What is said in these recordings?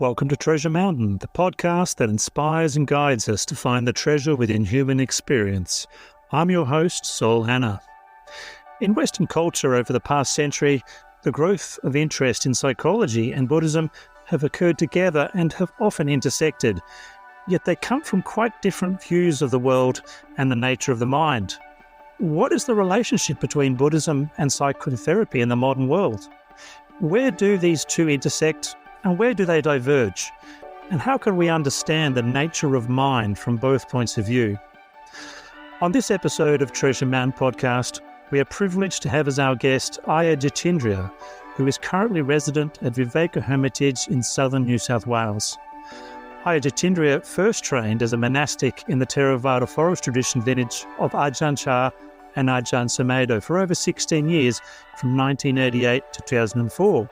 Welcome to Treasure Mountain, the podcast that inspires and guides us to find the treasure within human experience. I'm your host, Saul Hanna. In Western culture over the past century, the growth of interest in psychology and Buddhism have occurred together and have often intersected, yet they come from quite different views of the world and the nature of the mind. What is the relationship between Buddhism and psychotherapy in the modern world? Where do these two intersect? And where do they diverge? And how can we understand the nature of mind from both points of view? On this episode of Treasure Mountain Podcast, we are privileged to have as our guest Ayya Jitindriyā, who is currently resident at Viveka Hermitage in southern New South Wales. Ayya Jitindriyā first trained as a monastic in the Theravada Forest Tradition lineage of Ajahn Chah and Ajahn Sumedho for over 16 years, from 1988 to 2004.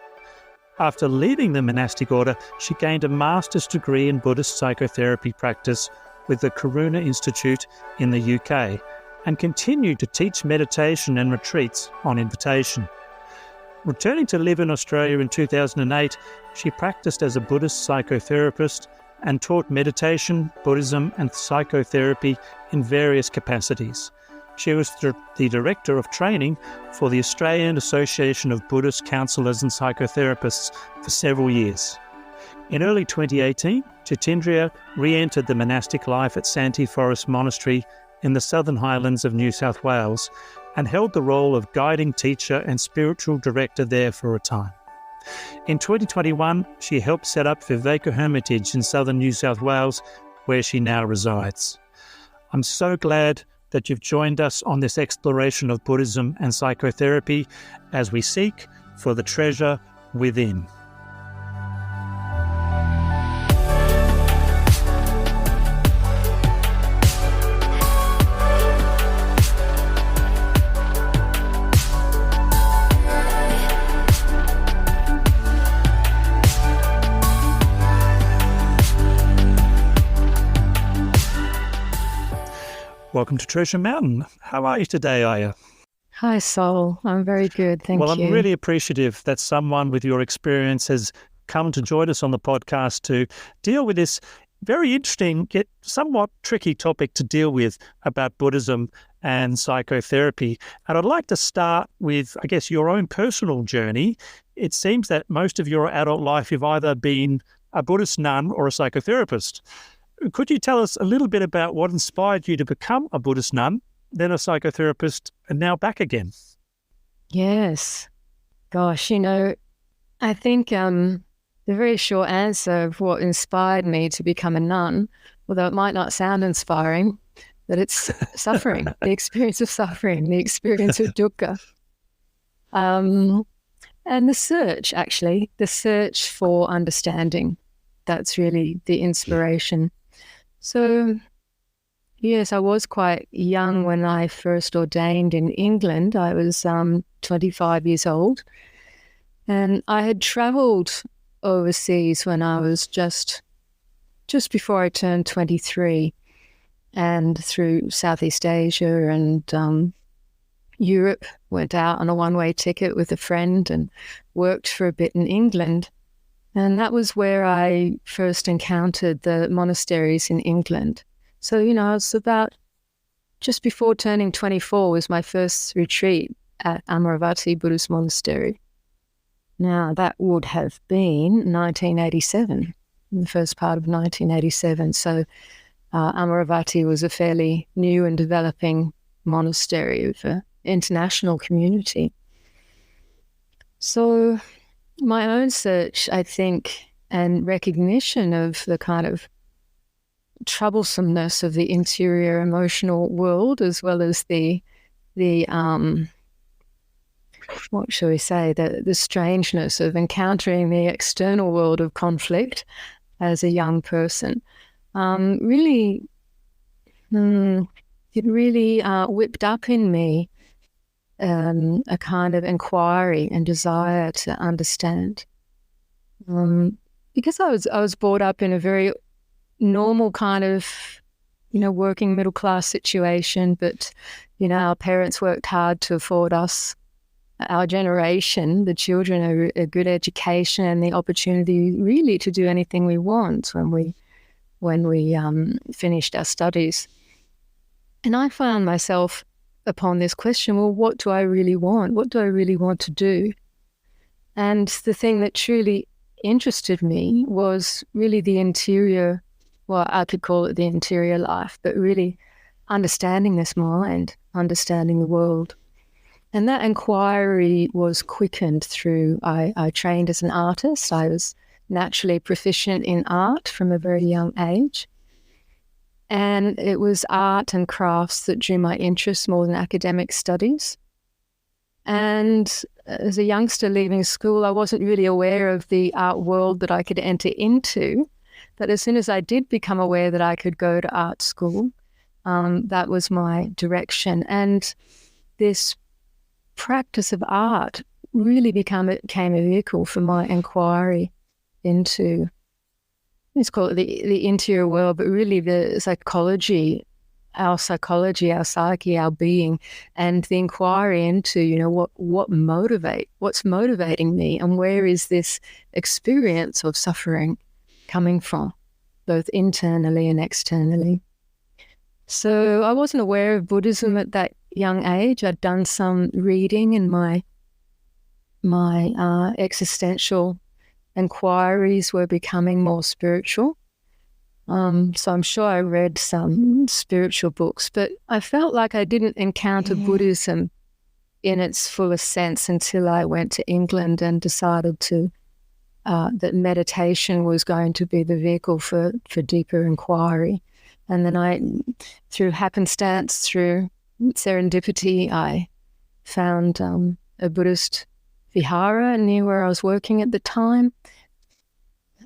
After leaving the monastic order, she gained a master's degree in Buddhist Psychotherapy Practice with the Karuna Institute in the UK and continued to teach meditation and retreats on invitation. Returning to live in Australia in 2008, she practiced as a Buddhist psychotherapist and taught meditation, Buddhism and psychotherapy in various capacities. She was the Director of Training for the Australian Association of Buddhist Counsellors and Psychotherapists for several years. In early 2018, Jitindriyā re-entered the monastic life at Santi Forest Monastery in the Southern Highlands of New South Wales and held the role of guiding teacher and spiritual director there for a time. In 2021, she helped set up Viveka Hermitage in southern New South Wales, where she now resides. I'm so glad that you've joined us on this exploration of Buddhism and psychotherapy as we seek for the treasure within. Welcome to Treasure Mountain. How are you today, Ayya? Hi, Sol. I'm very good, thank you. Well, I'm really appreciative that someone with your experience has come to join us on the podcast to deal with this very interesting, yet somewhat tricky topic to deal with about Buddhism and psychotherapy. And I'd like to start with, I guess, your own personal journey. It seems that most of your adult life you've either been a Buddhist nun or a psychotherapist. Could you tell us a little bit about what inspired you to become a Buddhist nun, then a psychotherapist, and now back again? Yes. Gosh, I think the very short answer of what inspired me to become a nun, although it might not sound inspiring, that it's suffering, the experience of suffering, the experience of dukkha. And the search for understanding. That's really the inspiration. So, yes, I was quite young when I first ordained in England. I was 25 years old, and I had travelled overseas when I was just before I turned 23, and through Southeast Asia and Europe, went out on a one-way ticket with a friend and worked for a bit in England. And that was where I first encountered the monasteries in England. So, I was about just before turning 24 was my first retreat at Amaravati Buddhist Monastery. Now, that would have been 1987, the first part of 1987. So, Amaravati was a fairly new and developing monastery of an international community. So, my own search, I think, and recognition of the kind of troublesomeness of the interior emotional world, as well as the what shall we say, the strangeness of encountering the external world of conflict as a young person, it really whipped up in me a kind of inquiry and desire to understand. Because I was brought up in a very normal kind of, working middle class situation, but, our parents worked hard to afford us our generation, the children, a good education and the opportunity really to do anything we want when we finished our studies. And I found myself upon this question, well, what do I really want? What do I really want to do? And the thing that truly interested me was really the interior, well, I could call it the interior life, but really understanding this mind, understanding the world. And that inquiry was quickened through, I trained as an artist. I was naturally proficient in art from a very young age. And it was art and crafts that drew my interest more than academic studies. And as a youngster leaving school, I wasn't really aware of the art world that I could enter into. But as soon as I did become aware that I could go to art school, that was my direction. And this practice of art really became a vehicle for my inquiry into, let's call it the interior world, but really the psychology, our psyche, our being, and the inquiry into, what's motivating me, and where is this experience of suffering coming from, both internally and externally. So I wasn't aware of Buddhism at that young age. I'd done some reading, and my existential inquiries were becoming more spiritual. So I'm sure I read some spiritual books, but I felt like I didn't encounter Buddhism in its fullest sense until I went to England and decided that meditation was going to be the vehicle for deeper inquiry. And then through happenstance, through serendipity, I found a Buddhist vihara near where I was working at the time.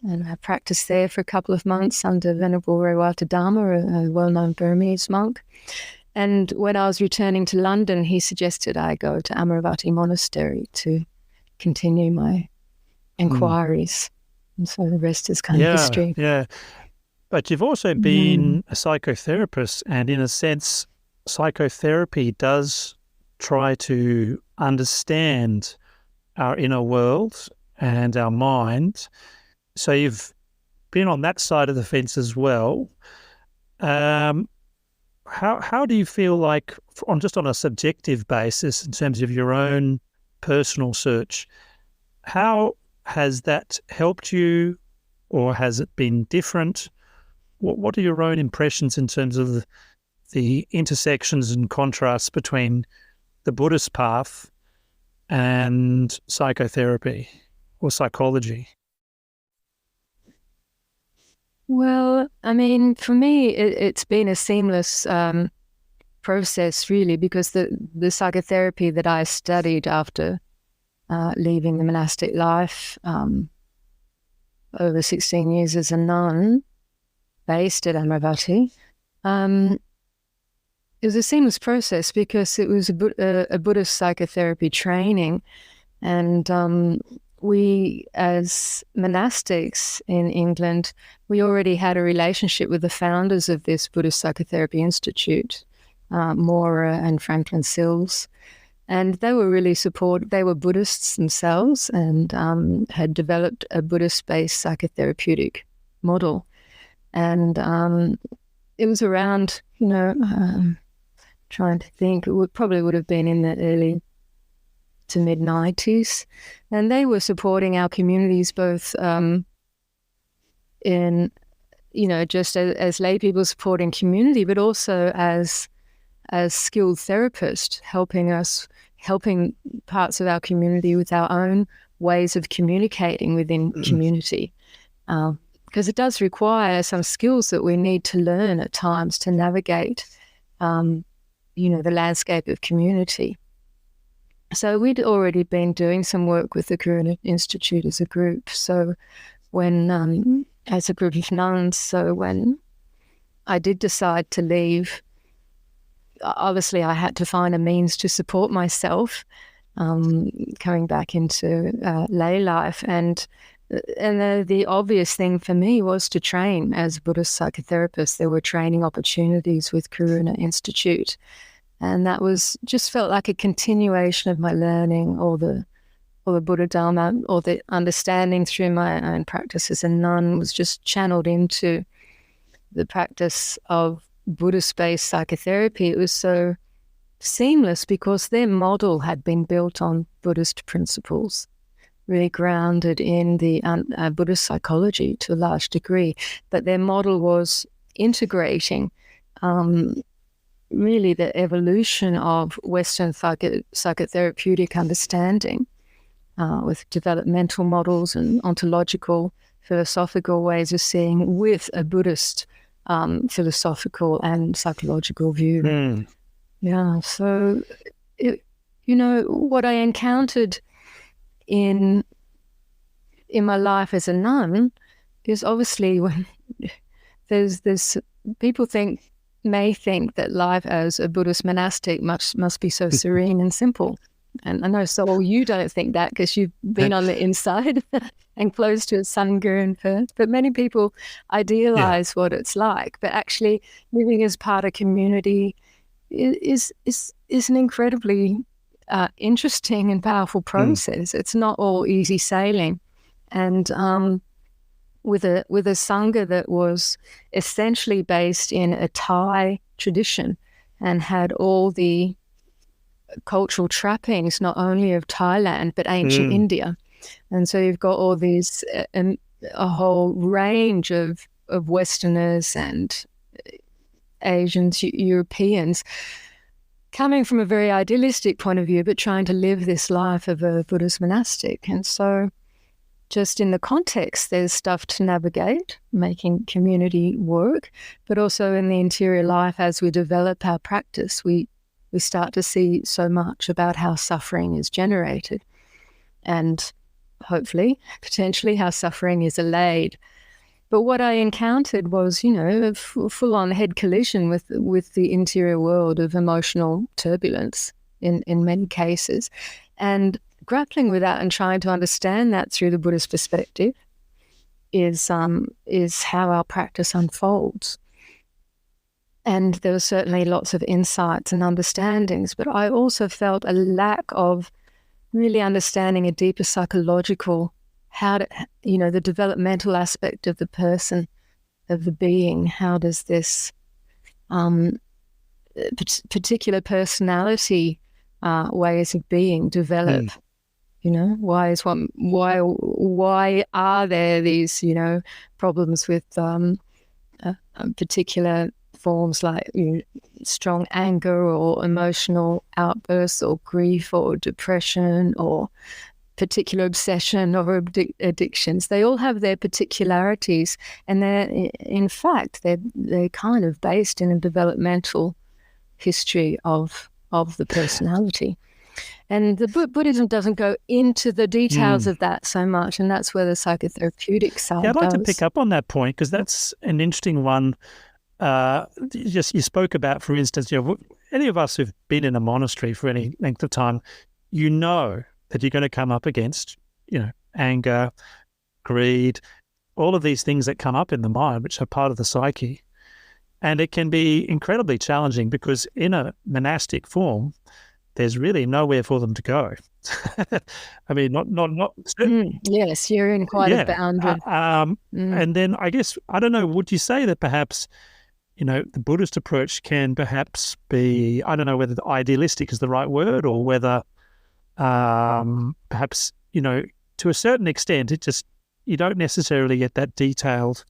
And I practiced there for a couple of months under Venerable Rewata Dharma, a well-known Burmese monk. And when I was returning to London, he suggested I go to Amaravati Monastery to continue my inquiries. And so the rest is kind of history. Yeah. But you've also been a psychotherapist, and in a sense, psychotherapy does try to understand our inner world and our mind. So you've been on that side of the fence as well. How do you feel like, on a subjective basis, in terms of your own personal search, how has that helped you, or has it been different? What are your own impressions in terms of the intersections and contrasts between the Buddhist path and psychotherapy or psychology? Well, I mean, for me, it's been a seamless process, really, because the psychotherapy that I studied after leaving the monastic life over 16 years as a nun, based at Amaravati, it was a seamless process because it was a Buddhist psychotherapy training, and we, as monastics in England, we already had a relationship with the founders of this Buddhist Psychotherapy Institute, Mora and Franklin Sills, and they were really supportive. They were Buddhists themselves and had developed a Buddhist-based psychotherapeutic model. And it was around, trying to think, probably would have been in the early to mid-90s. And they were supporting our communities both in, just as lay people supporting community, but also as skilled therapists, helping parts of our community with our own ways of communicating within community. Because it does require some skills that we need to learn at times to navigate, the landscape of community. So we'd already been doing some work with the Karuna Institute as a group. So as a group of nuns, when I did decide to leave, obviously I had to find a means to support myself, coming back into lay life. And the obvious thing for me was to train as a Buddhist psychotherapist. There were training opportunities with Karuna Institute. And that was just felt like a continuation of my learning, or the Buddha Dharma, or the understanding through my own practice as a nun was just channeled into the practice of Buddhist-based psychotherapy. It was so seamless because their model had been built on Buddhist principles, really grounded in the Buddhist psychology to a large degree. But their model was integrating really the evolution of Western psychotherapeutic understanding with developmental models and ontological, philosophical ways of seeing with a Buddhist philosophical and psychological view. Mm. Yeah, so, what I encountered in my life as a nun is obviously when there's people may think that life as a Buddhist monastic must be so serene and simple. And I know, Sol, you don't think that because you've been on the inside and close to a Sangha and Perth. But many people idealize what it's like. But actually, living as part of community is an incredibly interesting and powerful process. It's not all easy sailing. And with a Sangha that was essentially based in a Thai tradition and had all the cultural trappings not only of Thailand but ancient India, and so you've got all these a whole range of Westerners and Asians, Europeans, coming from a very idealistic point of view but trying to live this life of a Buddhist monastic. And so just in the context, there's stuff to navigate, making community work, but also in the interior life as we develop our practice, we start to see so much about how suffering is generated and hopefully, potentially, how suffering is allayed. But what I encountered was, a full-on head collision with the interior world of emotional turbulence in many cases. And grappling with that and trying to understand that through the Buddhist perspective is how our practice unfolds. And there were certainly lots of insights and understandings, but I also felt a lack of really understanding a deeper psychological, the developmental aspect of the person, of the being. How does this particular personality ways of being develop? Why are there these, problems with particular forms like strong anger or emotional outbursts or grief or depression or particular obsession or addictions? They all have their particularities, and they're kind of based in a developmental history of the personality. And the Buddhism doesn't go into the details of that so much, and that's where the psychotherapeutic side I'd like does. to pick up on that point because that's an interesting one. You spoke about, for instance, any of us who've been in a monastery for any length of time, that you're going to come up against, anger, greed, all of these things that come up in the mind, which are part of the psyche. And it can be incredibly challenging because in a monastic form, there's really nowhere for them to go. I mean, not. Yes, you're in quite a boundary. And then I guess, I don't know, would you say that perhaps, the Buddhist approach can perhaps be, I don't know whether the idealistic is the right word or whether perhaps, to a certain extent, you don't necessarily get that detailed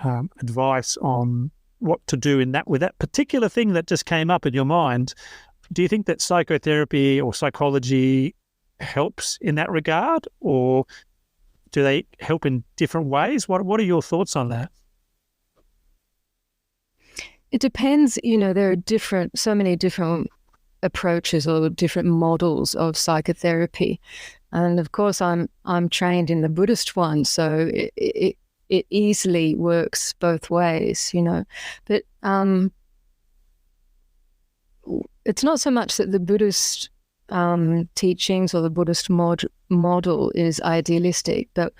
advice on what to do with that particular thing that just came up in your mind. Do you think that psychotherapy or psychology helps in that regard, or do they help in different ways? What are your thoughts on that? It depends. There are so many different approaches or different models of psychotherapy, and of course, I'm trained in the Buddhist one, so it easily works both ways. But it's not so much that the Buddhist teachings or the Buddhist model is idealistic, but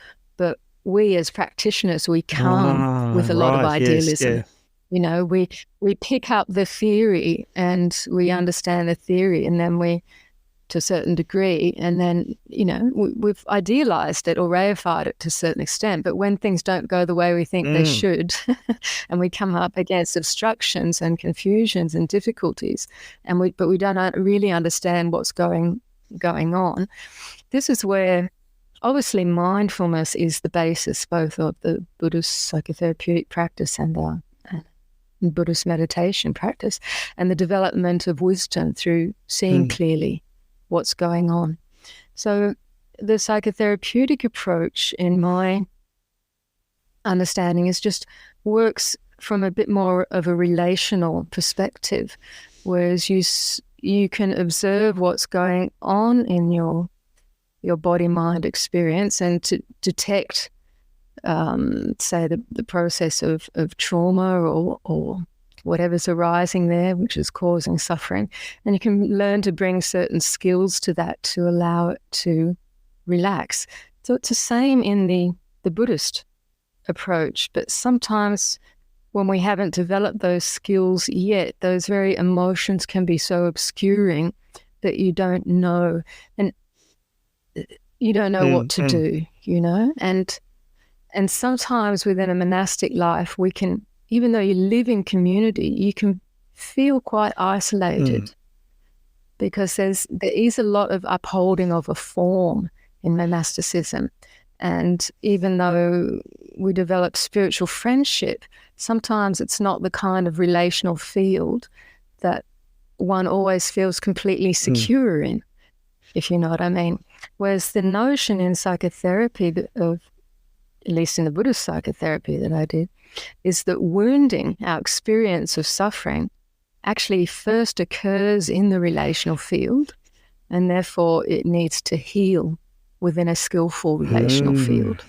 we as practitioners, we come with a lot of idealism. Yes, You know, we pick up the theory and we understand the theory, and then we, to a certain degree, and then, you know, we've idealized it or reified it to a certain extent. But when things don't go the way we think they should, and we come up against obstructions and confusions and difficulties, but we don't really understand what's going on, this is where obviously mindfulness is the basis both of the Buddhist psychotherapeutic practice and Buddhist meditation practice, and the development of wisdom through seeing clearly what's going on. So the psychotherapeutic approach, in my understanding, is just works from a bit more of a relational perspective, whereas you can observe what's going on in your body-mind experience and to detect say the process of trauma or whatever's arising there, which is causing suffering. And you can learn to bring certain skills to that to allow it to relax. So it's the same in the Buddhist approach, but sometimes when we haven't developed those skills yet, those very emotions can be so obscuring that you don't know, and you don't know what to do, you know? And sometimes within a monastic life, we can, even though you live in community, you can feel quite isolated because there is a lot of upholding of a form in monasticism. And even though we develop spiritual friendship, sometimes it's not the kind of relational field that one always feels completely secure in, if you know what I mean. Whereas the notion in psychotherapy of, at least in the Buddhist psychotherapy that I did, is that wounding, our experience of suffering, actually first occurs in the relational field, and therefore it needs to heal within a skillful relational field.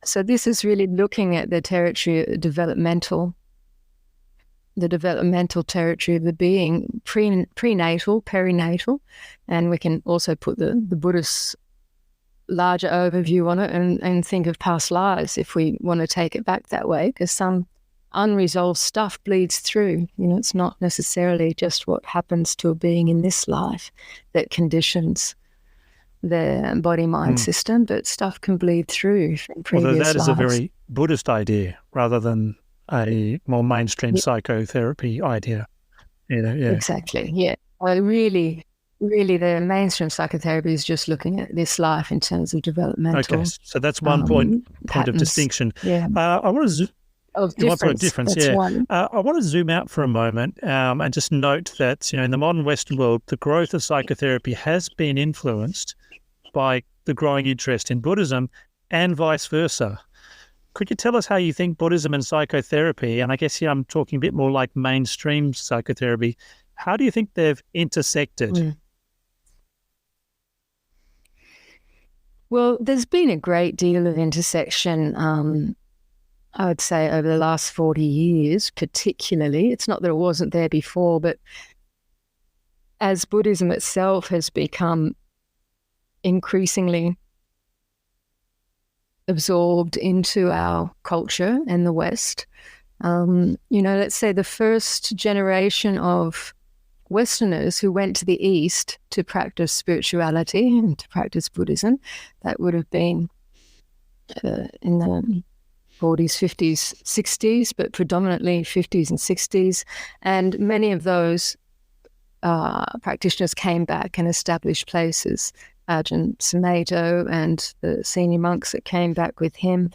So this is really looking at the territory of developmental territory of the being, prenatal, perinatal, and we can also put the Buddhist larger overview on it and think of past lives if we want to take it back that way, because some unresolved stuff bleeds through. You know, it's not necessarily just what happens to a being in this life that conditions their body-mind system, but stuff can bleed through from previous lives. Although that is a very Buddhist idea rather than a more mainstream psychotherapy idea. You know, Exactly, yeah. Well, really the mainstream psychotherapy is just looking at this life in terms of developmental. Okay, so that's one point of distinction. Yeah. I want to One point of difference. That's one. I want to zoom out for a moment and just note that, you know, in the modern Western world, the growth of psychotherapy has been influenced by the growing interest in Buddhism and vice versa. Could you tell us how you think Buddhism and psychotherapy, and I guess here I'm talking a bit more like mainstream psychotherapy, how do you think they've intersected? Well, there's been a great deal of intersection, I would say, over the last 40 years, particularly. It's not that it wasn't there before, but as Buddhism itself has become increasingly absorbed into our culture and the West, you know, let's say the first generation of Westerners who went to the East to practice spirituality and to practice Buddhism, that would have been in the 40s, 50s, 60s, but predominantly 50s and 60s. And many of those practitioners came back and established places. Ajahn Sumedho and the senior monks that came back with him,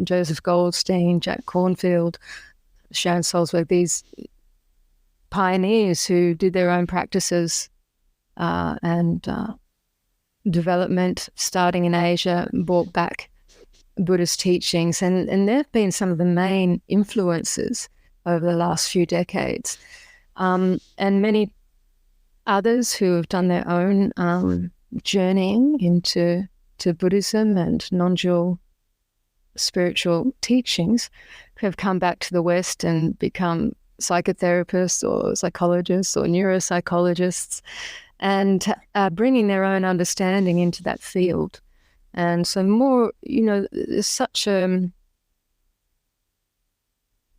Joseph Goldstein, Jack Cornfield, Sharon Salzberg, these pioneers who did their own practices and development starting in Asia, brought back Buddhist teachings, and there have been some of the main influences over the last few decades. And many others who have done their own journeying into Buddhism and non-dual spiritual teachings have come back to the West and become psychotherapists or psychologists or neuropsychologists, and bringing their own understanding into that field. And so more, you know, there's such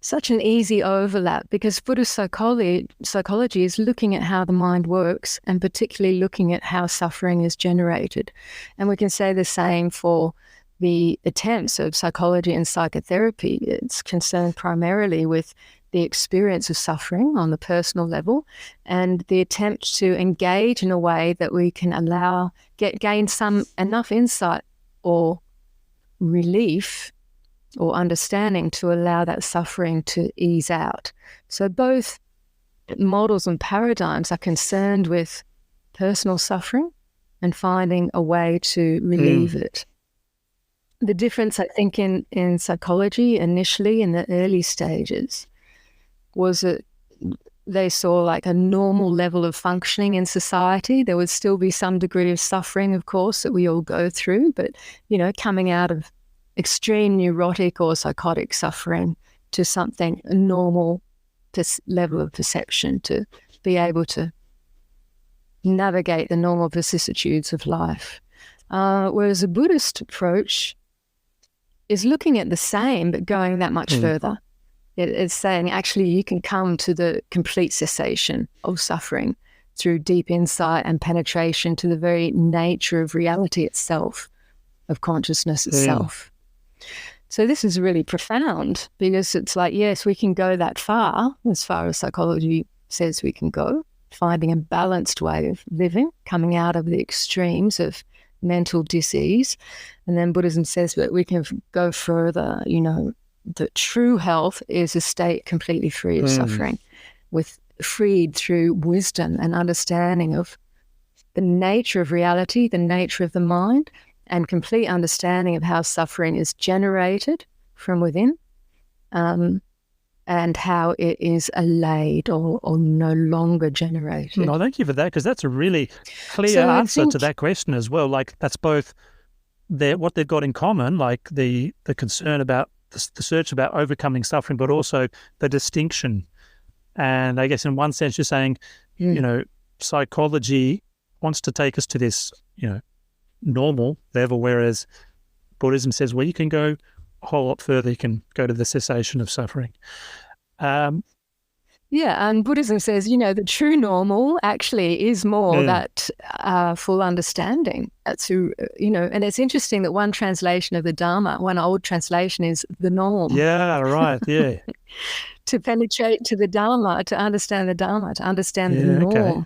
such an easy overlap, because Buddhist psychology is looking at how the mind works, and particularly looking at how suffering is generated. And we can say the same for the attempts of psychology and psychotherapy. It's concerned primarily with the experience of suffering on the personal level, and the attempt to engage in a way that we can gain enough insight or relief or understanding to allow that suffering to ease out. So both models and paradigms are concerned with personal suffering and finding a way to relieve it. The difference, I think, in psychology initially in the early stages was that they saw like a normal level of functioning in society. There would still be some degree of suffering, of course, that we all go through, but, coming out of extreme neurotic or psychotic suffering to something, a normal level of perception, to be able to navigate the normal vicissitudes of life. Whereas a Buddhist approach is looking at the same but going that much further. It's saying actually you can come to the complete cessation of suffering through deep insight and penetration to the very nature of reality itself, of consciousness itself. So this is really profound, because it's like, yes, we can go that far as psychology says we can go, finding a balanced way of living, coming out of the extremes of mental disease. And then Buddhism says that we can go further, that true health is a state completely free of suffering, freed through wisdom and understanding of the nature of reality, the nature of the mind, and complete understanding of how suffering is generated from within, and how it is allayed or no longer generated. No, thank you for that, because that's a really clear answer to that question as well. Like, that's both what they've got in common, like the concern about the search about overcoming suffering, but also the distinction. And I guess in one sense you're saying, psychology wants to take us to this, normal level, whereas Buddhism says, well, you can go a whole lot further. You can go to the cessation of suffering. And Buddhism says, the true normal actually is more that full understanding. That's and it's interesting that one translation of the Dharma, one old translation, is the norm. Yeah, right. Yeah. To penetrate to the Dharma, to understand the Dharma, to understand the norm. Okay.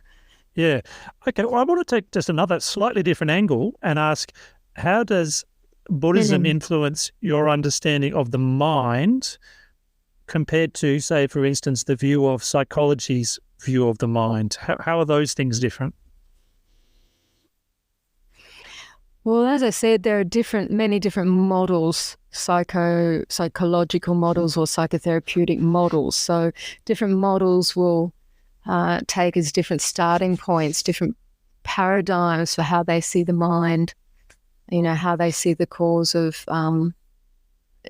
Yeah. Okay. Well, I want to take just another slightly different angle and ask, how does Buddhism influence your understanding of the mind compared to, say, for instance, the view of psychology's view of the mind? How are those things different? Well, as I said, there are many different models, psychological models or psychotherapeutic models. So different models will take as different starting points, different paradigms for how they see the mind, how they see the cause of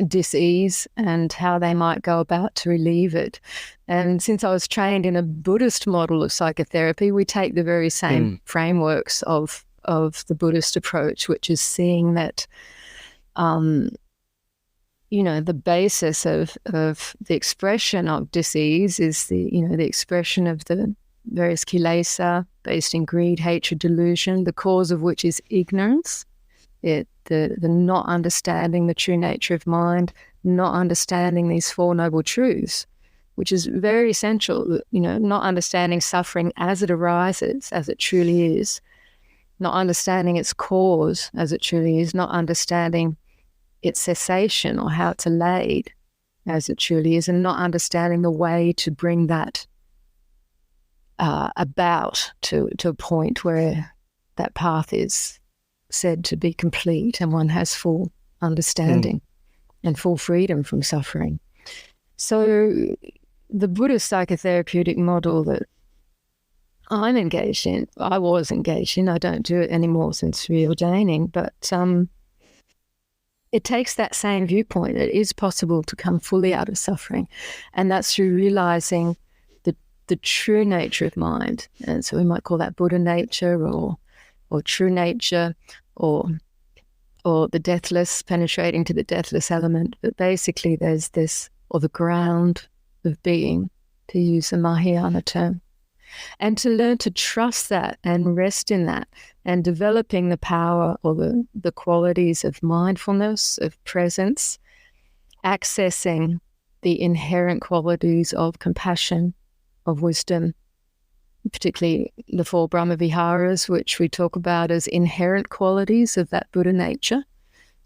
dis-ease and how they might go about to relieve it. And since I was trained in a Buddhist model of psychotherapy, we take the very same frameworks of the Buddhist approach, which is seeing that the basis of the expression of dis-ease is the expression of the various kilesa based in greed, hatred, delusion, the cause of which is ignorance, the not understanding the true nature of mind, not understanding these Four Noble Truths, which is very essential, not understanding suffering as it arises, as it truly is, not understanding its cause as it truly is, not understanding its cessation or how it's allayed as it truly is, and not understanding the way to bring that about to a point where that path is said to be complete and one has full understanding and full freedom from suffering. So the Buddhist psychotherapeutic model that I was engaged in, I don't do it anymore since reordaining, but it takes that same viewpoint. It is possible to come fully out of suffering, and that's through realizing the true nature of mind. And so we might call that Buddha nature or true nature or the deathless, penetrating to the deathless element. But basically there's this or the ground of being, to use the Mahayana term. And to learn to trust that and rest in that, and developing the power or the qualities of mindfulness, of presence, accessing the inherent qualities of compassion, of wisdom, particularly the four Brahmaviharas, which we talk about as inherent qualities of that Buddha nature.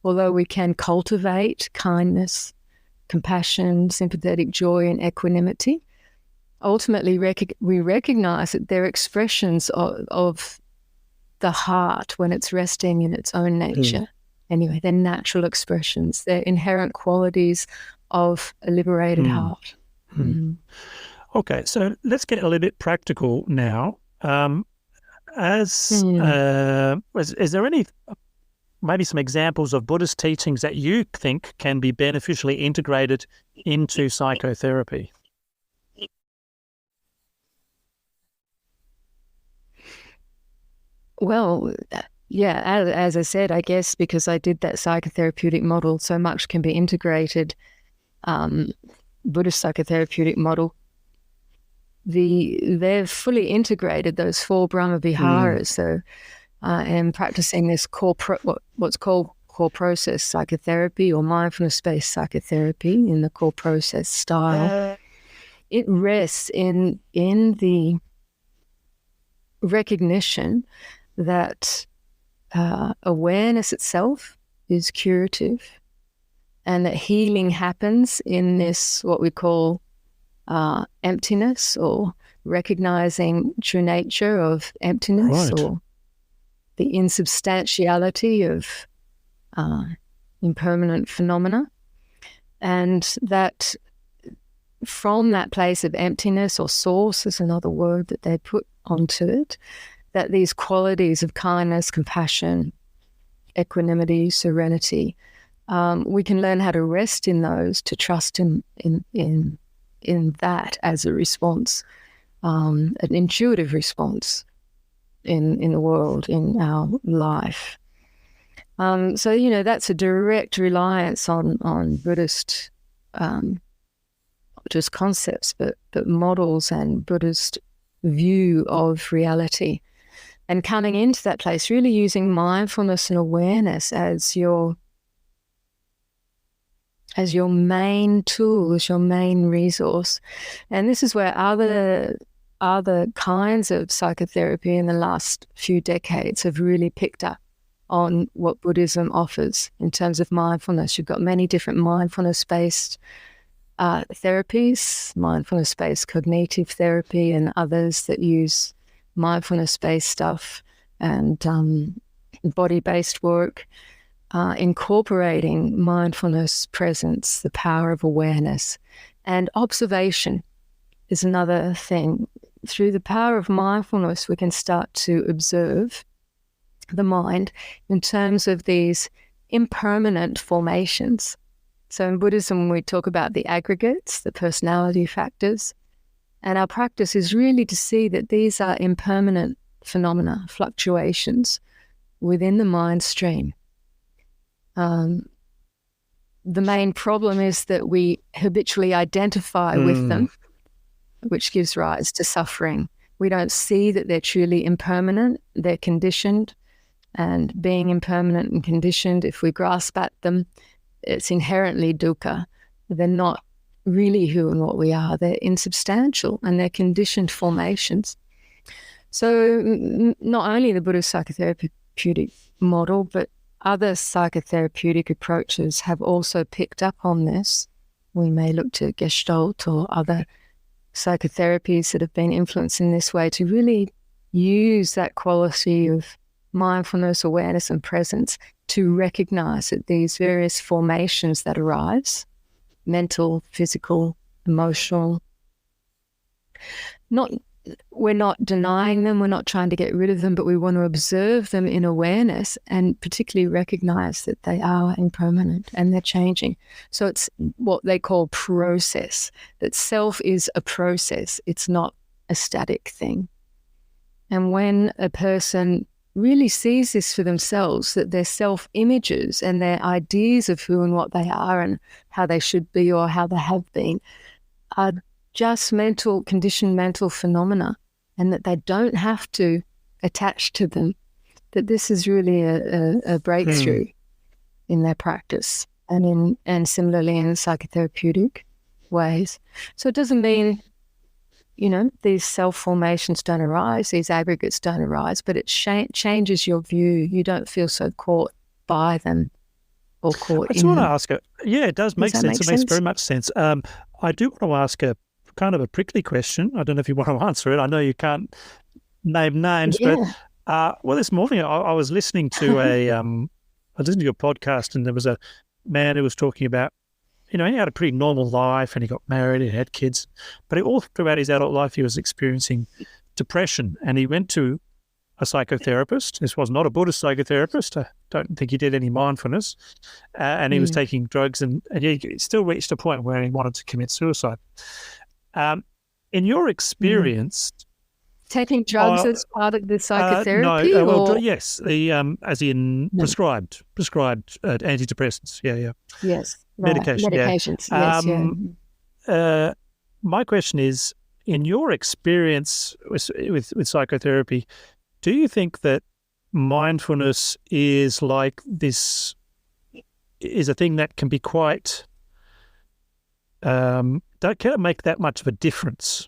Although we can cultivate kindness, compassion, sympathetic joy, and equanimity, ultimately we recognize that they're expressions of the heart when it's resting in its own nature. Anyway, they're natural expressions. They're inherent qualities of a liberated heart. Okay, so let's get a little bit practical now. Is there any, maybe some examples of Buddhist teachings that you think can be beneficially integrated into psychotherapy? Well, yeah, as I said, I guess because I did that psychotherapeutic model, so much can be integrated. Buddhist psychotherapeutic model, they've fully integrated those four Brahmaviharas. So I am practicing this what's called core process psychotherapy, or mindfulness-based psychotherapy in the core process style. It rests in the recognition that awareness itself is curative, and that healing happens in this, what we call emptiness, or recognizing true nature of emptiness, or the insubstantiality of impermanent phenomena. And that from that place of emptiness, or source is another word that they put onto it, that these qualities of kindness, compassion, equanimity, serenity, we can learn how to rest in those, to trust in that as a response, an intuitive response in the world, in our life. So, that's a direct reliance on Buddhist, not just concepts, but models and Buddhist view of reality. And coming into that place, really using mindfulness and awareness as your main tool, as your main resource. And this is where other kinds of psychotherapy in the last few decades have really picked up on what Buddhism offers in terms of mindfulness. You've got many different mindfulness-based therapies, mindfulness-based cognitive therapy, and others that use mindfulness-based stuff and body-based work, incorporating mindfulness, presence, the power of awareness. And observation is another thing. Through the power of mindfulness, we can start to observe the mind in terms of these impermanent formations. So in Buddhism, we talk about the aggregates, the personality factors, and our practice is really to see that these are impermanent phenomena, fluctuations within the mind stream. The main problem is that we habitually identify with them, which gives rise to suffering. We don't see that they're truly impermanent, they're conditioned, and being impermanent and conditioned, if we grasp at them, it's inherently dukkha. They're not really who and what we are. They're insubstantial, and they're conditioned formations. So not only the Buddhist psychotherapeutic model, but other psychotherapeutic approaches have also picked up on this. We may look to Gestalt or other psychotherapies that have been influenced in this way to really use that quality of mindfulness, awareness, and presence to recognize that these various formations that arise, mental, physical, emotional, we're not denying them, we're not trying to get rid of them, but we want to observe them in awareness and particularly recognize that they are impermanent and they're changing. So it's what they call process, that self is a process, it's not a static thing. And when a person really sees this for themselves, that their self-images and their ideas of who and what they are and how they should be or how they have been are just conditioned mental phenomena, and that they don't have to attach to them, that this is really a breakthrough in their practice and similarly in psychotherapeutic ways. So it doesn't mean, these self-formations don't arise, these aggregates don't arise, but it changes your view. You don't feel so caught by them or caught in them. I just want to ask it does make sense. It makes very much sense. I do want to ask a kind of a prickly question. I don't know if you want to answer it. I know you can't name names, but this morning I was listening to I was listening to a podcast, and there was a man who was talking about, he had a pretty normal life, and he got married, he had kids, but all throughout his adult life he was experiencing depression, and he went to a psychotherapist. This was not a Buddhist psychotherapist. I don't think he did any mindfulness, and he was taking drugs, and he still reached a point where he wanted to commit suicide. In your experience, taking drugs as part of the psychotherapy? Yes, as in prescribed antidepressants. Yes, medications. Yes. My question is, in your experience with psychotherapy, do you think that mindfulness is like this? Is a thing that can be quite can it make that much of a difference?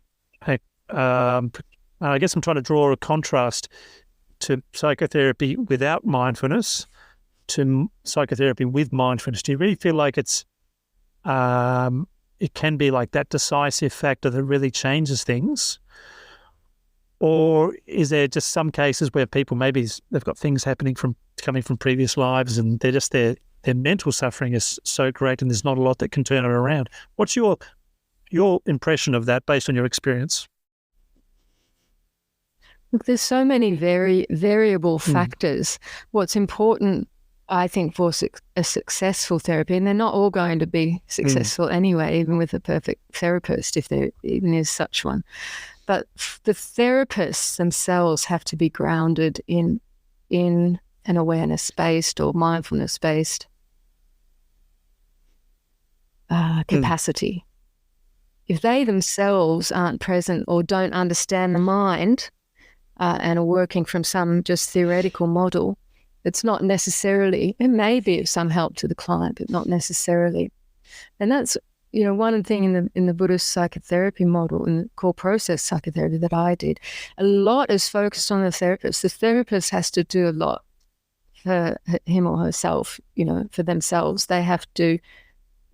I guess I'm trying to draw a contrast to psychotherapy without mindfulness to psychotherapy with mindfulness. Do you really feel like it can be like that decisive factor that really changes things? Or is there just some cases where people, maybe they've got things coming from previous lives, and they're just their mental suffering is so great and there's not a lot that can turn it around? What's your impression of that based on your experience? Look, there's so many variable factors. What's important, I think, for a successful therapy, and they're not all going to be successful anyway, even with a perfect therapist, if there even is such one. But the therapists themselves have to be grounded in an awareness-based or mindfulness-based capacity. If they themselves aren't present or don't understand the mind, and are working from some just theoretical model, it's not necessarily, it may be of some help to the client, but not necessarily. And that's, one thing in the Buddhist psychotherapy model, in the core process psychotherapy that I did, a lot is focused on the therapist. The therapist has to do a lot for him or herself, for themselves. They have to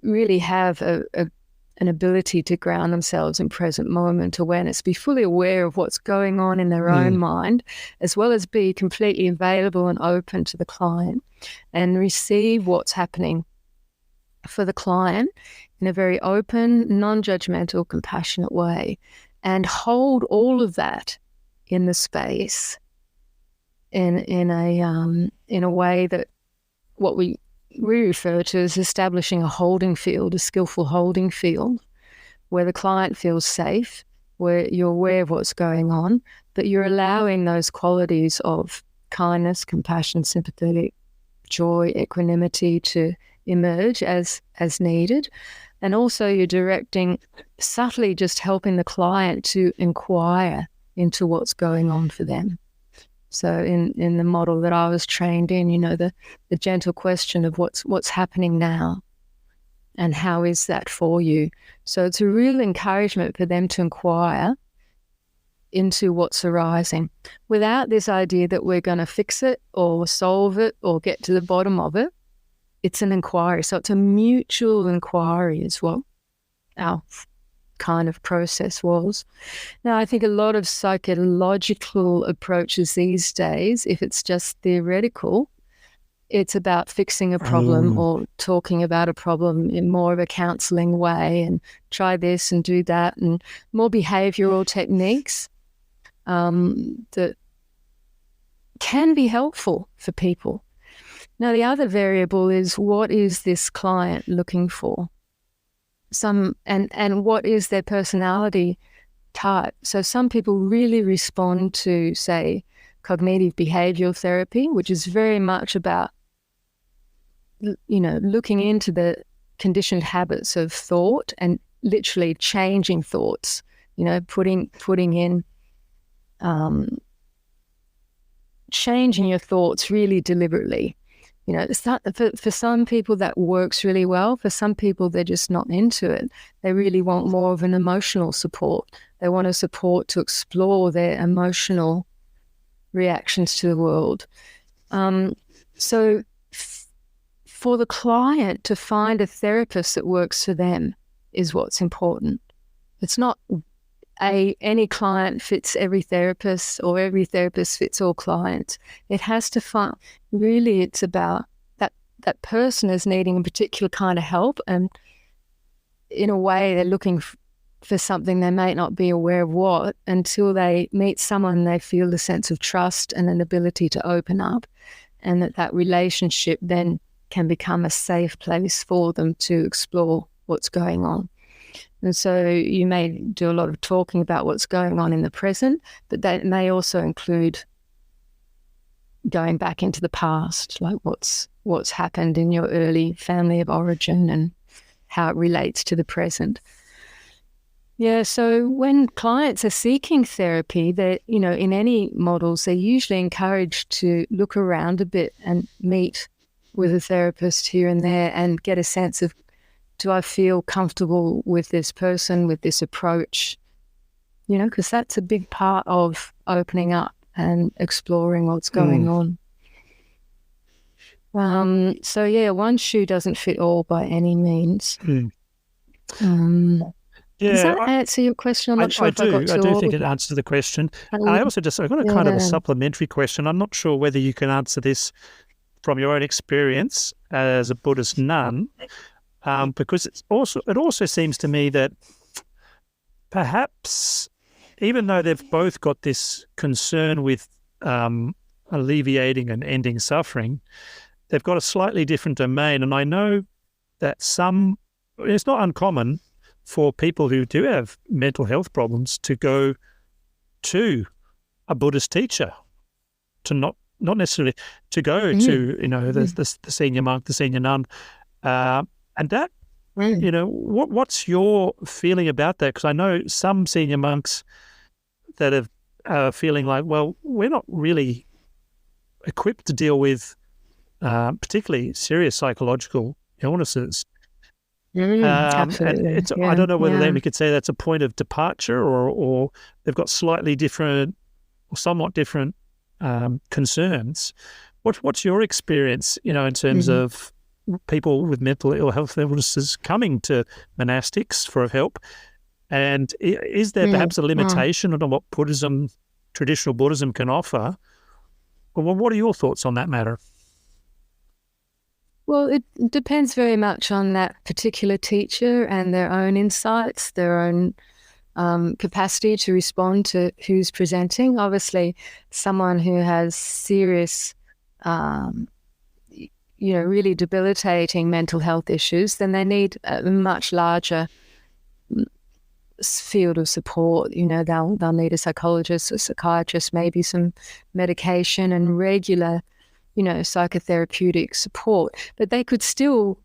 really have an ability to ground themselves in present moment awareness, be fully aware of what's going on in their own mind, as well as be completely available and open to the client and receive what's happening for the client in a very open, non-judgmental, compassionate way, and hold all of that in the space in a way that what we refer to as establishing a holding field, a skillful holding field, where the client feels safe, where you're aware of what's going on, but you're allowing those qualities of kindness, compassion, sympathetic, joy, equanimity to emerge as needed. And also you're directing, subtly just helping the client to inquire into what's going on for them. So in the model that I was trained in, the gentle question of what's happening now and how is that for you? So it's a real encouragement for them to inquire into what's arising without this idea that we're going to fix it or solve it or get to the bottom of it. It's an inquiry. So it's a mutual inquiry is what our kind of process was. Now, I think a lot of psychological approaches these days, if it's just theoretical, it's about fixing a problem or talking about a problem in more of a counselling way and try this and do that, and more behavioural techniques that can be helpful for people. Now, the other variable is, what is this client looking for? And what is their personality type? So some people really respond to, say, cognitive behavioral therapy, which is very much about, looking into the conditioned habits of thought and literally changing thoughts, putting in, changing your thoughts really deliberately. For some people that works really well. For some people, they're just not into it. They really want more of an emotional support. They want a support to explore their emotional reactions to the world. So for the client to find a therapist that works for them is what's important. It's not any client fits every therapist or every therapist fits all clients. It has to find, really it's about that person is needing a particular kind of help, and in a way they're looking for something they may not be aware of what, until they meet someone they feel a sense of trust and an ability to open up, and that relationship then can become a safe place for them to explore what's going on. And so you may do a lot of talking about what's going on in the present, but that may also include going back into the past, like what's happened in your early family of origin and how it relates to the present. Yeah, so when clients are seeking therapy, they, in any models, they're usually encouraged to look around a bit and meet with a therapist here and there and get a sense of, do I feel comfortable with this person, with this approach? Because that's a big part of opening up and exploring what's going on. So yeah, one shoe doesn't fit all by any means. Does that answer your question? I'm not sure if I got to I do think it answers the question. I've got a kind of a supplementary question. I'm not sure whether you can answer this from your own experience as a Buddhist nun, because it also seems to me that perhaps, even though they've both got this concern with alleviating and ending suffering, they've got a slightly different domain. And I know that it's not uncommon for people who do have mental health problems to go to a Buddhist teacher, to not necessarily to go to, the senior monk, the senior nun. And that, what's your feeling about that? Because I know some senior monks that are feeling like, well, we're not really equipped to deal with particularly serious psychological illnesses. Absolutely. And I don't know whether then we could say that's a point of departure, or they've got slightly different or somewhat different concerns. What's your experience, in terms of people with mental ill health illnesses coming to monastics for help? And is there perhaps a limitation on what traditional Buddhism can offer? Well, what are your thoughts on that matter? Well, it depends very much on that particular teacher and their own insights, their own capacity to respond to who's presenting. Obviously, someone who has serious, really debilitating mental health issues, then they need a much larger field of support. They'll need a psychologist, a psychiatrist, maybe some medication and regular psychotherapeutic support. But they could still,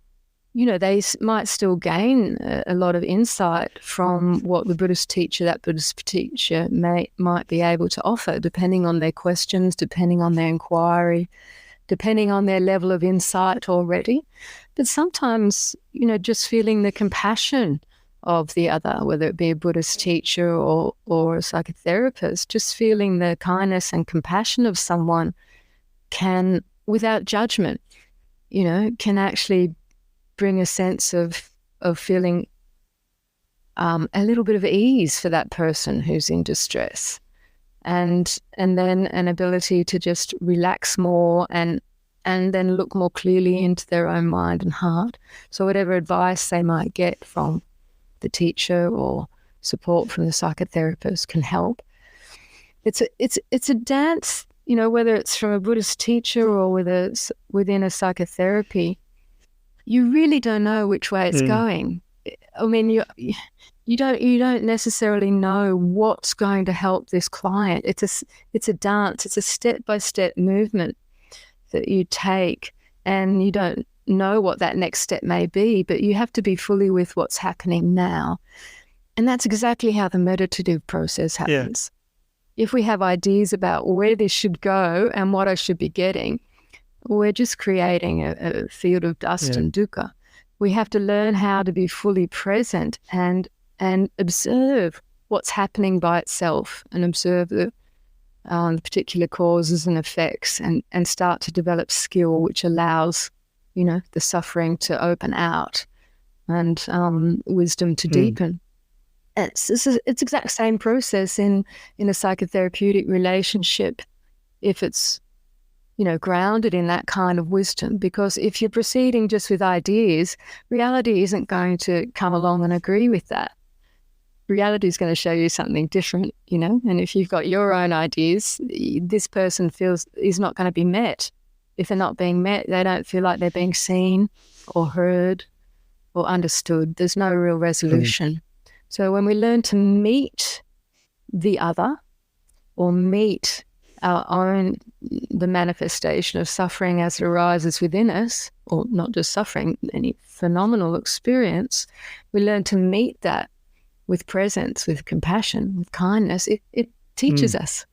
they might still gain a lot of insight from what that Buddhist teacher might be able to offer, depending on their questions, depending on their inquiry, depending on their level of insight already. But sometimes, just feeling the compassion of the other, whether it be a Buddhist teacher or a psychotherapist, just feeling the kindness and compassion of someone can, without judgment, can actually bring a sense of feeling a little bit of ease for that person who's in distress, and then an ability to just relax more and then look more clearly into their own mind and heart. So whatever advice they might get from the teacher or support from the psychotherapist can help. It's a dance, whether it's from a Buddhist teacher or within a psychotherapy. You really don't know which way it's going. I mean, you don't necessarily know what's going to help this client. It's a dance. It's a step-by-step movement that you take, and you don't know what that next step may be, but you have to be fully with what's happening now. And that's exactly how the meditative process happens. Yeah. If we have ideas about where this should go and what I should be getting, we're just creating a field of dust and dukkha. We have to learn how to be fully present and observe what's happening by itself, and observe the particular causes and effects, and start to develop skill which allows, the suffering to open out and wisdom to deepen. It's exact same process in a psychotherapeutic relationship, if it's grounded in that kind of wisdom. Because if you're proceeding just with ideas, reality isn't going to come along and agree with that. Reality is going to show you something different, and if you've got your own ideas, this person feels is not going to be met. If they're not being met, they don't feel like they're being seen or heard or understood. There's no real resolution. So when we learn to meet the other, or meet the manifestation of suffering as it arises within us, or not just suffering, any phenomenal experience, we learn to meet that with presence, with compassion, with kindness. It teaches us.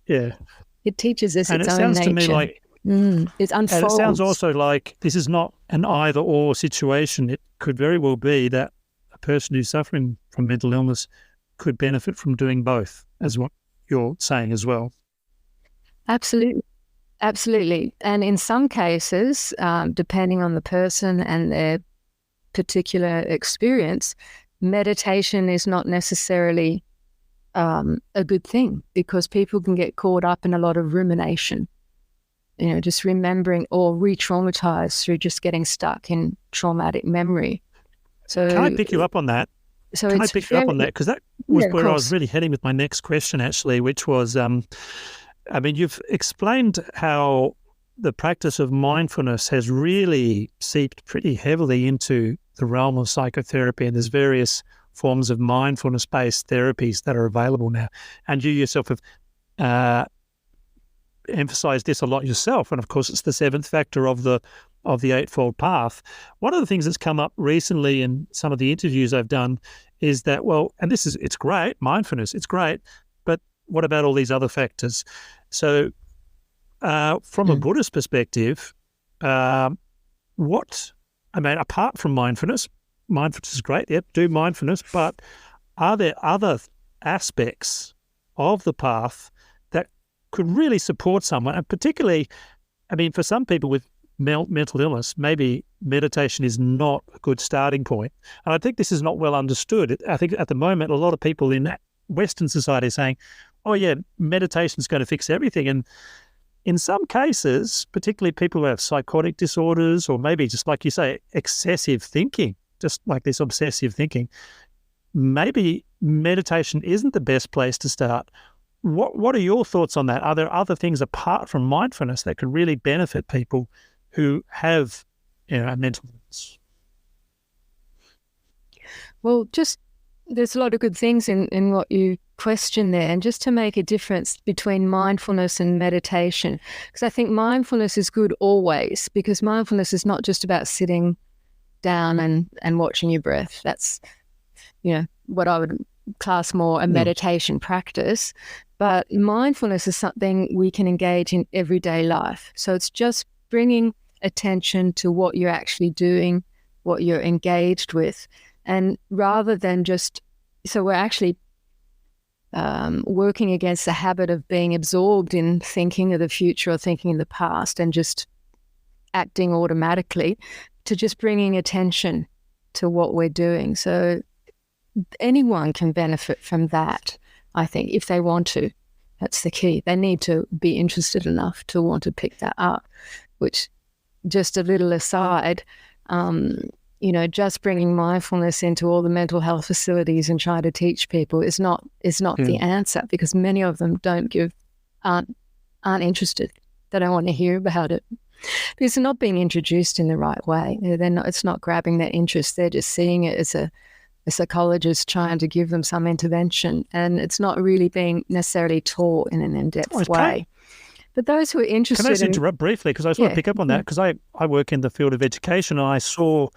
Yeah. It teaches us and its it own sounds nature. To me like, it unfolds. And it sounds also like this is not an either-or situation. It could very well be that a person who's suffering from mental illness could benefit from doing both, as what you're saying as well. Absolutely. Absolutely. And in some cases, depending on the person and their particular experience, meditation is not necessarily a good thing, because people can get caught up in a lot of rumination, just remembering, or re-traumatized through just getting stuck in traumatic memory. So can I pick you up on that? Can I pick you up on that? Because that was where I was really heading with my next question, actually, which was, you've explained how the practice of mindfulness has really seeped pretty heavily into the realm of psychotherapy, and there's various forms of mindfulness-based therapies that are available now. And you yourself have emphasized this a lot yourself, and of course it's the seventh factor of the Eightfold Path. One of the things that's come up recently in some of the interviews I've done is that, it's great, mindfulness, it's great, but what about all these other factors? So from a Buddhist perspective, apart from mindfulness is great, yep, do mindfulness, but are there other aspects of the path that could really support someone? And particularly, for some people with mental illness, maybe meditation is not a good starting point. And I think this is not well understood. I think at the moment, a lot of people in Western society are saying, oh yeah, meditation is going to fix everything. And in some cases, particularly people who have psychotic disorders, or maybe just like you say, excessive thinking, just like this obsessive thinking, maybe meditation isn't the best place to start. What are your thoughts on that? Are there other things apart from mindfulness that could really benefit people who have, mental illness? Well, there's a lot of good things in what you question there, and just to make a difference between mindfulness and meditation, because I think mindfulness is good always, because mindfulness is not just about sitting down and watching your breath. That's, what I would class more a meditation practice. But mindfulness is something we can engage in everyday life. So it's just bringing attention to what you're actually doing, what you're engaged with. And rather than so we're actually working against the habit of being absorbed in thinking of the future or thinking of the past and just acting automatically, to just bringing attention to what we're doing. So anyone can benefit from that, I think, if they want to. That's the key. They need to be interested enough to want to pick that up, which, just a little aside, just bringing mindfulness into all the mental health facilities and trying to teach people is not the answer, because many of them aren't interested. They don't want to hear about it because they're not being introduced in the right way. It's not grabbing their interest. They're just seeing it as a psychologist trying to give them some intervention, and it's not really being necessarily taught in an in-depth way. But those who are interested Can I just interrupt briefly, because I just want to pick up on that, because I work in the field of education, and I saw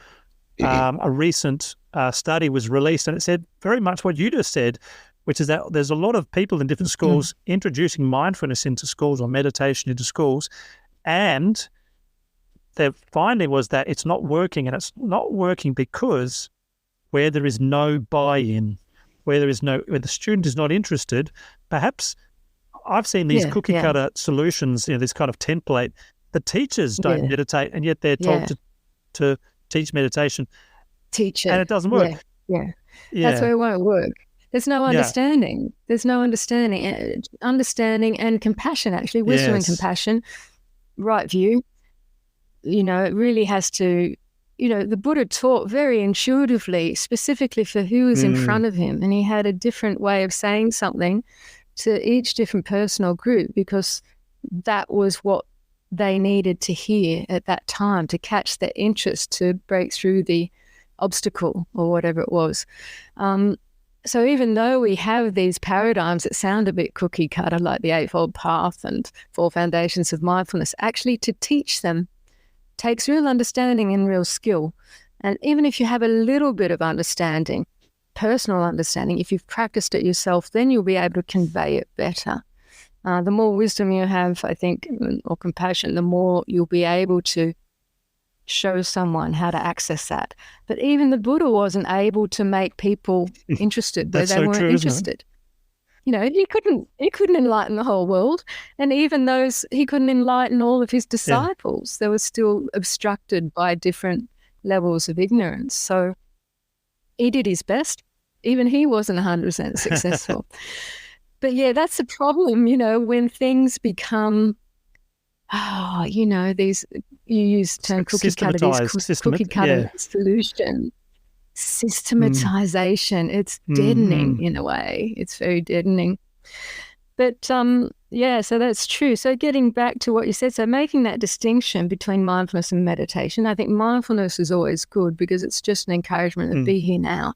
a recent study was released, and it said very much what you just said, which is that there's a lot of people in different schools introducing mindfulness into schools or meditation into schools, and their finding was that it's not working, and it's not working because where there is no buy-in, where the student is not interested, perhaps I've seen these cookie-cutter solutions, this kind of template. The teachers don't meditate, and yet they're told to teach meditation. Teach it. And it doesn't work. Yeah. That's where it won't work. There's no understanding. There's no understanding. Understanding and compassion, actually. Wisdom and compassion. Right view. It really has to... the Buddha taught very intuitively, specifically for who was in front of him, and he had a different way of saying something to each different person or group, because that was what they needed to hear at that time to catch their interest, to break through the obstacle or whatever it was. So even though we have these paradigms that sound a bit cookie cutter, like the Eightfold Path and Four Foundations of Mindfulness, actually to teach them takes real understanding and real skill. And even if you have a little bit of understanding, personal understanding, if you've practiced it yourself, then you'll be able to convey it better. The more wisdom you have, I think, or compassion, the more you'll be able to show someone how to access that. But even the Buddha wasn't able to make people interested where they weren't interested. He couldn't enlighten the whole world, and even those he couldn't enlighten all of his disciples. They were still obstructed by different levels of ignorance. So he did his best. Even he wasn't 100% successful. But that's the problem, when things become, these, you use the term cookie cutter solution. Systematization. It's deadening in a way. It's very deadening. But so that's true. So getting back to what you said, so making that distinction between mindfulness and meditation, I think mindfulness is always good because it's just an encouragement to be here now.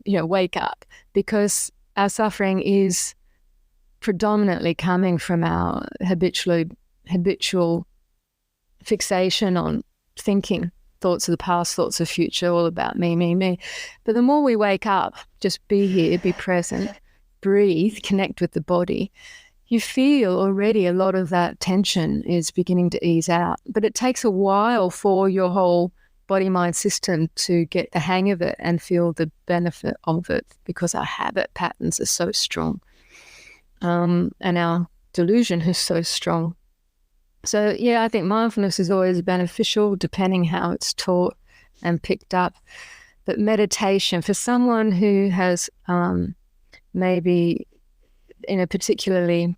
Wake up, because our suffering is predominantly coming from our habitual fixation on thinking, thoughts of the past, thoughts of the future, all about me, me, me. But the more we wake up, just be here, be present, breathe, connect with the body, you feel already a lot of that tension is beginning to ease out. But it takes a while for your whole body-mind system to get the hang of it and feel the benefit of it, because our habit patterns are so strong, and our delusion is so strong. So, I think mindfulness is always beneficial depending how it's taught and picked up. But meditation, for someone who has maybe in a particularly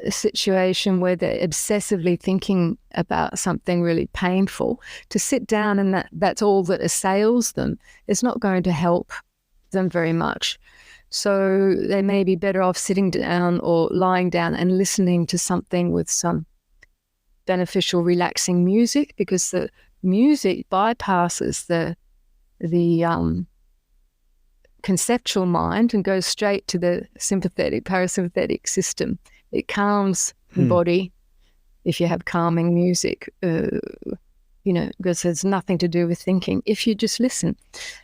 situation where they're obsessively thinking about something really painful, to sit down and that's all that assails them, it's not going to help them very much. So they may be better off sitting down or lying down and listening to something with some beneficial, relaxing music, because the music bypasses the conceptual mind and goes straight to the sympathetic, parasympathetic system. It calms the body if you have calming music, because there's nothing to do with thinking if you just listen.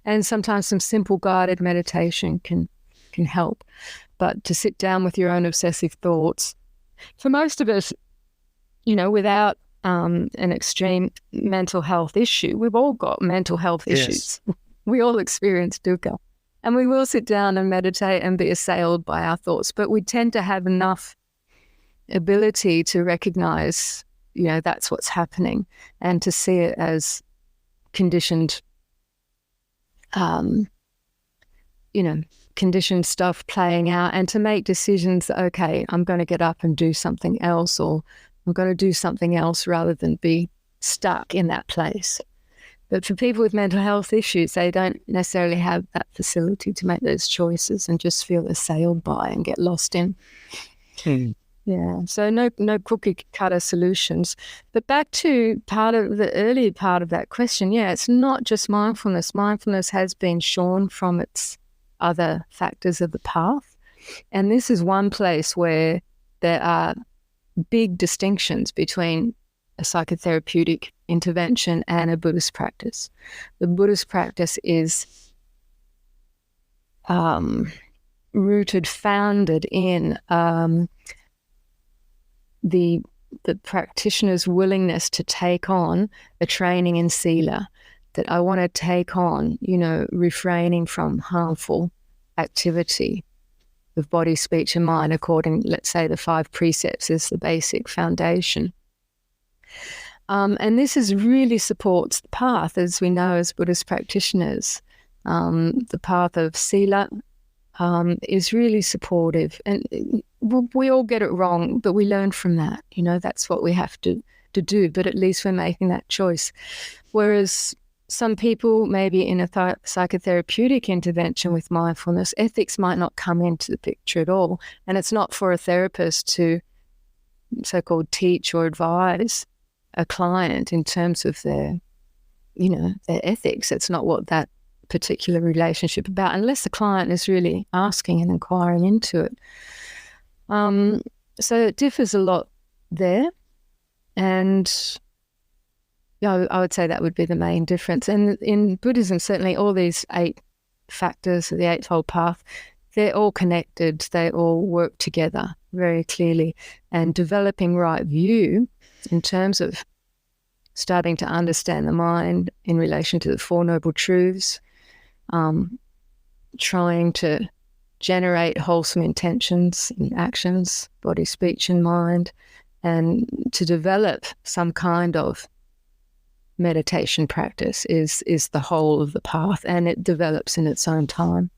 And sometimes some simple guided meditation can help. But to sit down with your own obsessive thoughts, for most of us, without an extreme mental health issue, we've all got mental health issues. We all experience dukkha. And we will sit down and meditate and be assailed by our thoughts. But we tend to have enough ability to recognize, that's what's happening, and to see it as conditioned, conditioned stuff playing out, and to make decisions that, okay, I'm going to get up and do something else, or I'm going to do something else, rather than be stuck in that place. But for people with mental health issues, they don't necessarily have that facility to make those choices and just feel assailed by and get lost in. Yeah. So no cookie cutter solutions. But back to part of the earlier part of that question, yeah, it's not just mindfulness. Mindfulness has been shorn from its other factors of the path. And this is one place where there are big distinctions between a psychotherapeutic intervention and a Buddhist practice. The Buddhist practice is founded in the practitioner's willingness to take on a training in sila, that I want to take on, refraining from harmful activity of body, speech, and mind, according, let's say, the 5 precepts is the basic foundation. And this really supports the path, as we know as Buddhist practitioners. The path of sila is really supportive. And we all get it wrong, but we learn from that. That's what we have to do, but at least we're making that choice. Whereas some people, maybe in a psychotherapeutic intervention with mindfulness, ethics might not come into the picture at all. And it's not for a therapist to so-called teach or advise a client in terms of their ethics. It's not what that particular relationship about, unless the client is really asking and inquiring into it. So it differs a lot there. And I would say that would be the main difference. And in Buddhism, certainly all these 8 factors of the Eightfold Path, they're all connected. They all work together very clearly. And developing right view in terms of starting to understand the mind in relation to the Four Noble Truths, trying to generate wholesome intentions and actions, body, speech, and mind, and to develop some kind of meditation practice is the whole of the path, and it develops in its own time.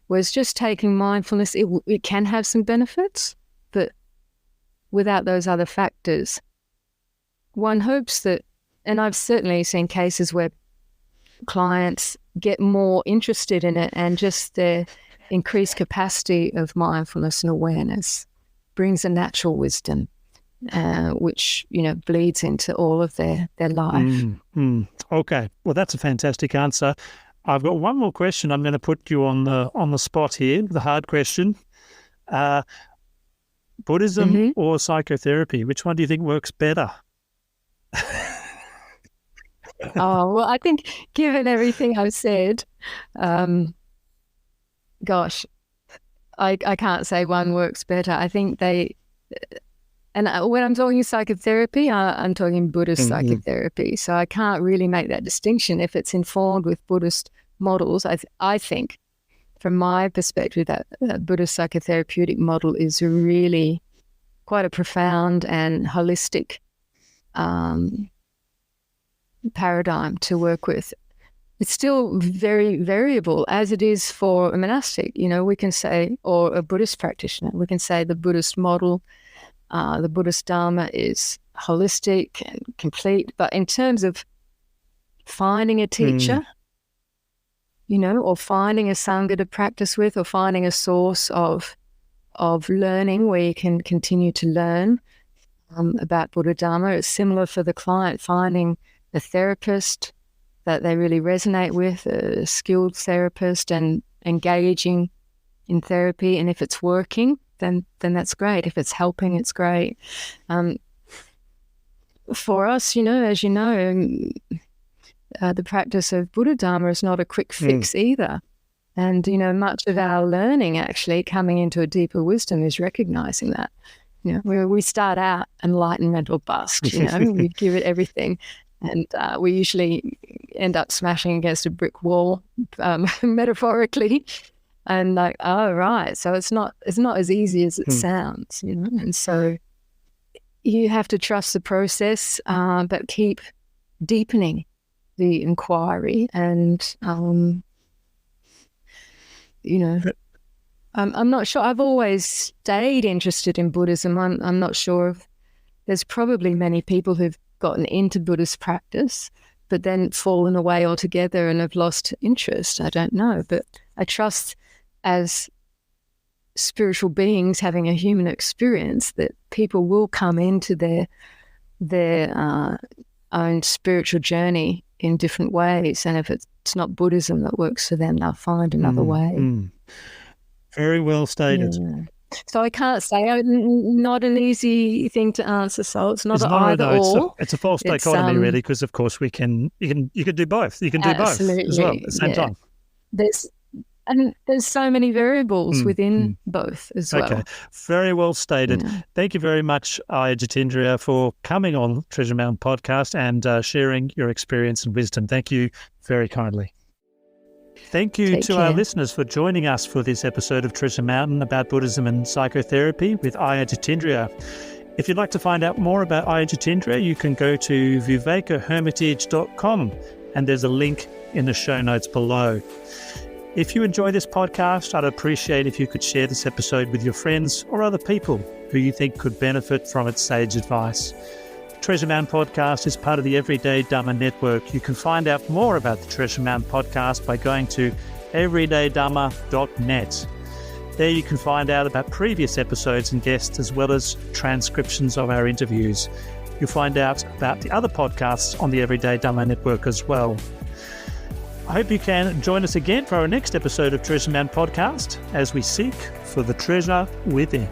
Whereas just taking mindfulness, it can have some benefits, but without those other factors, one hopes that, and I've certainly seen cases where clients get more interested in it, and just their increased capacity of mindfulness and awareness brings a natural wisdom, which, bleeds into all of their life. Okay. Well, that's a fantastic answer. I've got one more question. I'm going to put you on the spot here, the hard question. Buddhism or psychotherapy, which one do you think works better? Oh, well, I think given everything I've said, gosh, I can't say one works better. I think they, and when I'm talking psychotherapy, I'm talking Buddhist psychotherapy. So I can't really make that distinction. If it's informed with Buddhist models, I think, from my perspective, that Buddhist psychotherapeutic model is really quite a profound and holistic paradigm to work with. It's still very variable, as it is for a monastic. We can say, or a Buddhist practitioner, we can say the Buddhist model, the Buddhist Dharma is holistic and complete. But in terms of finding a teacher, or finding a Sangha to practice with, or finding a source of learning where you can continue to learn about Buddha Dharma, it's similar for the client, finding a therapist that they really resonate with, a skilled therapist, and engaging in therapy. And if it's working, then that's great. If it's helping, it's great. For us, as you know, the practice of Buddha Dharma is not a quick fix either. And, much of our learning actually coming into a deeper wisdom is recognizing that. Where we start out enlightenment or bust, we give it everything. And we usually end up smashing against a brick wall, metaphorically, and like, oh, right. So it's not as easy as it sounds, And so you have to trust the process, but keep deepening the inquiry. And, I'm not sure. I've always stayed interested in Buddhism. I'm not sure if there's probably many people who've gotten into Buddhist practice, but then fallen away altogether and have lost interest. I don't know, but I trust as spiritual beings having a human experience, that people will come into their own spiritual journey in different ways. And if it's not Buddhism that works for them, they'll find another way. Very well stated. Yeah. So I can't say, not an easy thing to answer. So it's not either or. It's a false dichotomy, really, because of course you can do both. You can do both as well at the same time. There's so many variables within both as well. Okay, very well stated. Yeah. Thank you very much, Ayya Jitindriya, for coming on Treasure Mountain Podcast and sharing your experience and wisdom. Thank you very kindly. Thank you to our listeners for joining us for this episode of Treasure Mountain about Buddhism and psychotherapy with Ayya Jitindriya. If you'd like to find out more about Ayya Jitindriya, you can go to vivekahermitage.com, and there's a link in the show notes below. If you enjoy this podcast, I'd appreciate if you could share this episode with your friends or other people who you think could benefit from its sage advice. Treasure Mountain Podcast is part of the Everyday Dhamma Network. You can find out more about the Treasure Mountain Podcast by going to everydaydhamma.net. There you can find out about previous episodes and guests, as well as transcriptions of our interviews. You'll find out about the other podcasts on the Everyday Dhamma Network as well. I hope you can join us again for our next episode of Treasure Mountain Podcast as we seek for the treasure within.